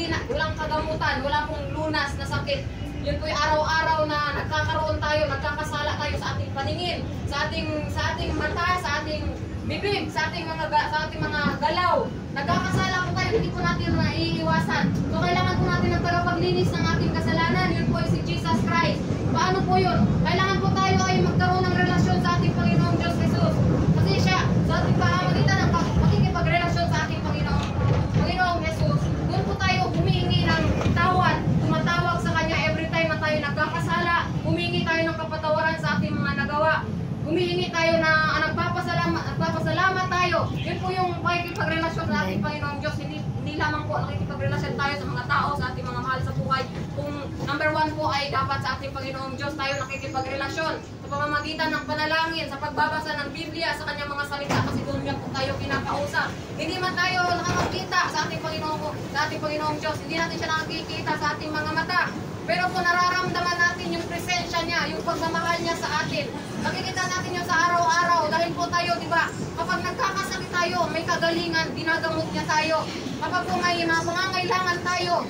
walang kagamutan, wala pong lunas na sakit. Yun po yung araw-araw na nagkakaroon tayo, nagkakasala tayo sa ating paningin, sa ating mata, sa ating bibig, sa ating mga galaw. Nagkakasala po tayo, hindi po natin naiiwasan. So kailangan po natin ng tagapaglinis ng ating kasalanan. Yun po ay si Jesus Christ. Paano po yun? Kailangan po tayo ay magkaroon ng relasyon sa ating Panginoong Diyos Jesus. Kasi siya, sa ating pamamagitan ng makikipagrelasyon sa ating Panginoong Jesus, doon po tayo humihingi ng tawad, tumatawag sa Kanya every time na tayo nagkakasala, humihingi tayo ng kapatawaran sa ating mga nagawa, humihingi tayo na nagpapasalamat tayo. Yun po yung makikipagrelasyon sa ating Panginoong Diyos. Hindi lamang po nakikipagrelasyon tayo sa mga tao, sa ating mga mahal sa buhay. Kung number one po ay dapat sa ating Panginoong Diyos tayo nakikipagrelasyon sa pamamagitan ng panalangin, sa pagbabasa ng Biblia, sa kanyang mga salita, kasi doon yan po tayo kinakausap. Hindi man tayo nakakakita sa ating Panginoong Diyos, hindi natin siya nakikita sa ating mga mata. Pero po nararamdaman natin yung presensya niya, yung pagmamahal niya sa atin. Nakikita natin yun sa araw-araw dahil po tayo, di ba, kapag nagkakasakit tayo, may kagalingan, dinagamot niya tayo. Kapag po may pangangailangan tayo,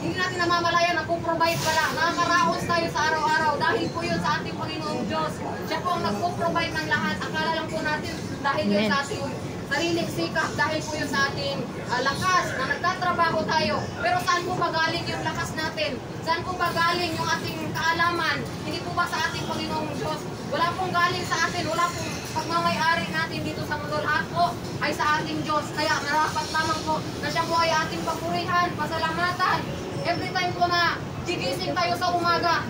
hindi natin namamalayan na provide pala. Nakakaraos tayo sa araw-araw dahil po yun sa ating Panginoong Diyos. Siya po ang nagpo-provide ng lahat. Akala lang po natin dahil yun sa ating sariling sikap, dahil po yun sa ating lakas na nagtatrabaho tayo. Pero saan po ba galing yung lakas natin? Saan po ba galing yung ating kaalaman? Hindi po ba sa ating Panginoong Diyos? Wala pong galing sa atin, wala pong pagmamay-ari natin dito sa mundo. Lahat po ay sa ating Diyos. Kaya marapat lamang po na siya po ay ating papurihan, pasalamatan. Every time po na gigising tayo sa umaga,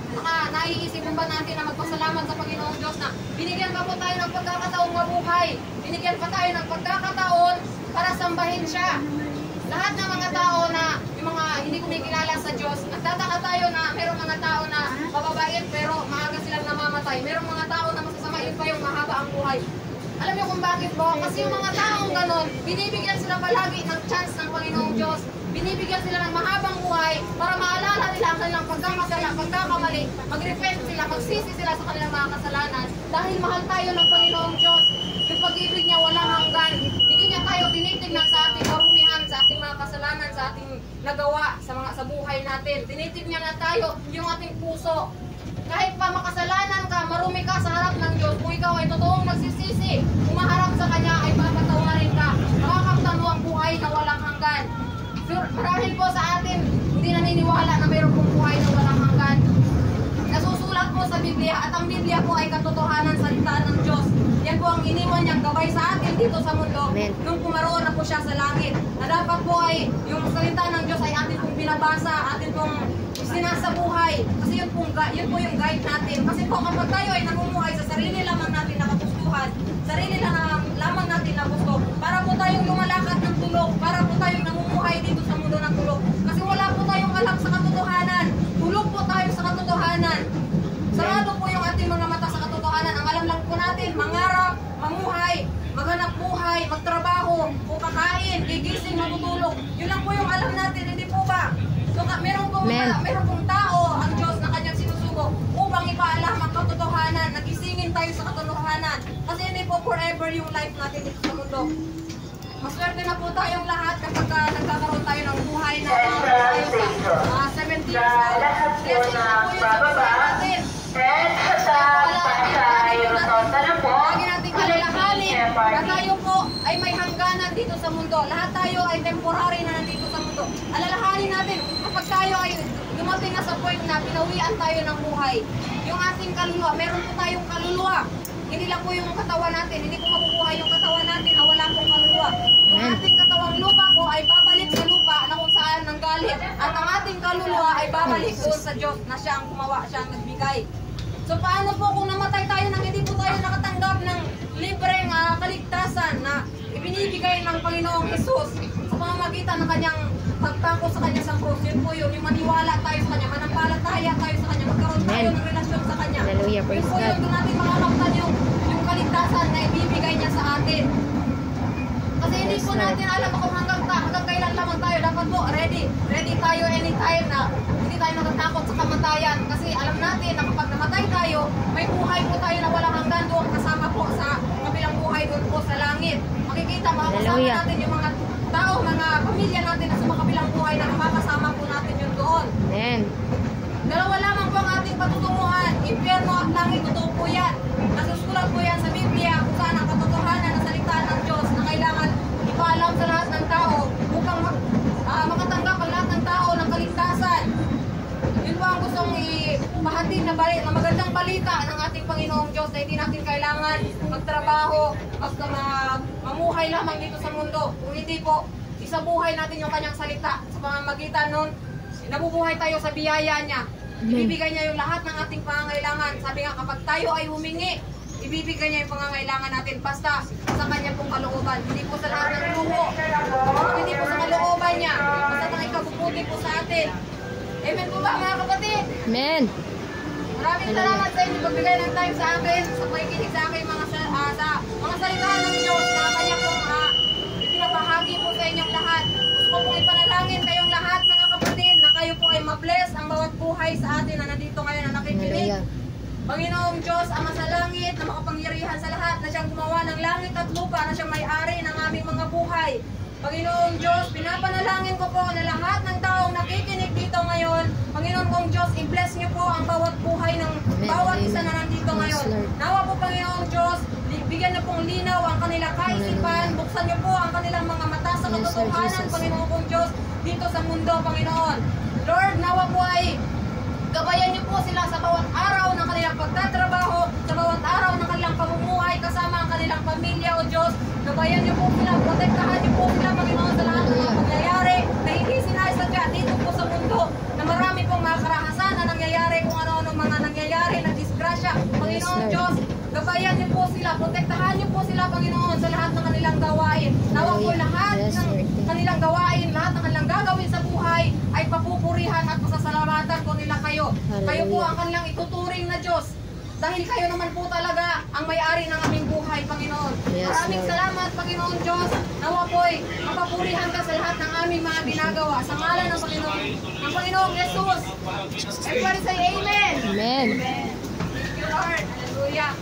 naiisip ba natin na magpasalamat sa Panginoong Diyos na binigyan pa po tayo ng pagkakataong mabuhay. Binigyan pa tayo ng pagkakataon para sambahin siya. Lahat ng mga tao na yung mga hindi kumikilala sa Diyos, nagtataka tayo na mayroong mga tao na mababait pero maaga silang namamatay. Mayroong mga tao na masasamain pa yung mahaba ang buhay. Alam niyo kung bakit po? Kasi yung mga taong ganon, binibigyan sila palagi ng chance ng Panginoong Diyos. Binibigyan sila ng mahabang buhay para maalala nila ang kanilang pagkakamali, mag-repent sila, magsisi sila sa kanilang mga kasalanan. Dahil mahal tayo ng Panginoong Diyos. Yung pag-ibig niya walang hanggan. Hindi niya tayo tinitignan sa ating karumihan, sa ating mga kasalanan, sa ating nagawa, sa buhay natin. Tinitignan na tayo yung ating puso. Kahit pa makasalanan ka, marumi ka sa harap ng Diyos, kung ikaw ay totoong nagsisisi, umaharap sa Kanya ay papatawarin ka. Makakamtan mo ang buhay na walang hanggan. Marahil po sa atin, hindi naniniwala na mayroon pong buhay na walang hanggan. Nasusulat po sa Biblia at ang Biblia po ay katotohanan salita ng Diyos. Yan po ang iniwan niyang gabay sa atin dito sa mundo. Nung pumaroon na po siya sa langit. Na dapat po ay yung salita ng Diyos ay atin pong binabasa, atin pong sinasabuhay. Kasi yun po yung guide natin. Kasi po kapag tayo ay namumuhay sa sarili lamang natin na kagustuhan, sarili lamang natin na gusto, para po tayong lumalakad ng tulog, para po tayong namumuhay dito sa mundo ng tulog. Kasi wala po tayong alam sa katotohanan. Tulog po tayo sa katotohanan. Sarado po yung ating mga mata sa katotohanan. Ang alam lang po natin, mangarap, mamuhay, maghanap buhay, magtrabaho, o kakain, gigising, matutulog. Yun lang po yung alam natin, hindi po ba? So meron pong tao ang Diyos na kanyang sinusugo upang ipaalam ang katotohanan, nagisingin tayo sa katotohanan. Kasi hindi po forever yung life natin dito sa mundo. Maswerte na po tayong lahat kapag nagkakaroon tayo ng buhay na tayo sa 17 years old. Lahat po na bababa. And sa taas ay rotonda na po. Lagi natin kalalahanin na tayo po ay may hangganan dito sa mundo. Lahat tayo ay temporary na nandito sa mundo. Alalahanin natin kapag tayo ay dumating na sa point na pinawian tayo ng buhay. Yung ating kaluluwa, meron po tayong kaluluwa. Hindi lang po yung katawan natin, hindi po mabubuhay yung katawan natin na wala pong kaluluwa. Yung ating katawang lupa po ay babalik sa lupa na kung saan nanggaling. At ang ating kaluluwa ay babalik doon sa Diyos na siya ang gumawa, siya ang nagbigay. So paano po kung namatay tayo nang hindi po tayo nakatanggap ng libreng kaligtasan na ibinibigay ng Panginoong Jesus sa pamamagitan ng kanyang pagtako sa kanya sa krus? Yun po yun, yung maniwala tayo sa kanya, manampalataya tayo sa kanya, magkaroon tayo ng relasyon sa kanya. Hallelujah, praise Yun po yun, God. doon natin makakamtan yung kaligtasan na ibibigay niya sa atin. Kasi hindi po natin alam kung hanggang kailan lamang tayo. Dapat po, ready tayo anytime na hindi tayo natatakot sa kamatayan. Kasi alam natin na kapag namatay tayo, may buhay po tayo na walang hanggan doon kasama po sa kabilang buhay doon po sa langit. Makikita, makakasama natin yung mga tao, mga pamilya natin na sa makabilang buhay na makakasama ipaalam sa lahat ng tao upang makatanggap ang lahat ng tao ng kaligtasan. Yun po ang gustong ipahatid na magandang balita ng ating Panginoong Diyos na hindi natin kailangan magtrabaho, basta mamuhay lamang dito sa mundo. Kung hindi po, isabuhay natin yung kanyang salita sa pamamagitan nun, nabubuhay tayo sa biyaya niya. Ibibigay niya yung lahat ng ating pangangailangan. Sabi nga, kapag tayo ay humingi, ibibigay niya yung pangangailangan natin basta sa kanya pong kalooban. Hindi po sa lahat ng luho, hindi po sa kalooban niya, basta nang ikabubuti po sa atin. Amen po ba mga kapatid? Amen. Maraming salamat sa inyo pagbigay ng time sa akin, sa pakikinig sa akin mga salita ng Diyos na kanya pong ipinabahagi po sa inyong lahat. Gusto ko pong ipanalangin kayong lahat mga kapatid na kayo po ay ma-bless ang bawat buhay sa atin na nandito ngayon na nakikinig. Panginoong Diyos, Ama sa langit na makapangyarihan sa lahat na siyang gumawa ng langit at lupa na siyang may-ari ng aming mga buhay. Panginoong Diyos, pinapanalangin ko po na lahat ng taong nakikinig dito ngayon, Panginoon kong Diyos, i-bless niyo po ang bawat buhay ng bawat isa na nandito ngayon. Nawa po Panginoong Diyos, bigyan niyo pong linaw ang kanilang kaisipan, buksan niyo po ang kanilang mga mata sa katotohanan, Panginoon kong Diyos, dito sa mundo, Panginoon. Lord, nawa po ay gabayan niyo po sila sa bawat araw ng kanilang pagtatrabaho, sa bawat araw ng kanilang pamumuhay, kasama ang kanilang pamilya, O Diyos. Gabayan niyo po sila, protektahan niyo po sila, Panginoon, sa lahat ng mga pangyayari na hindi sinasadya dito po sa mundo, na marami pong mga karahasan na nangyayari, kung ano-ano mga nangyayari na disgrasya. Panginoon Diyos, gabayan niyo po sila, protektahan niyo po sila, Panginoon, sa lahat ng kanilang gawain. Nawa po lahat ng kanilang gawain, lahat ng kanilang gagawin sa buhay ay papupurihan at pasasalamatan po nila kayo. Kayo po ang kanilang ituturing na Diyos. Dahil kayo naman po talaga ang may-ari ng aming buhay, Panginoon. Maraming salamat, Panginoon Diyos. Nawa po'y mapapurihan ka sa lahat ng aming mga ginagawa. Sa ngalan ng Panginoong Jesus. Everybody say Amen. Amen. Thank you, Lord. Hallelujah.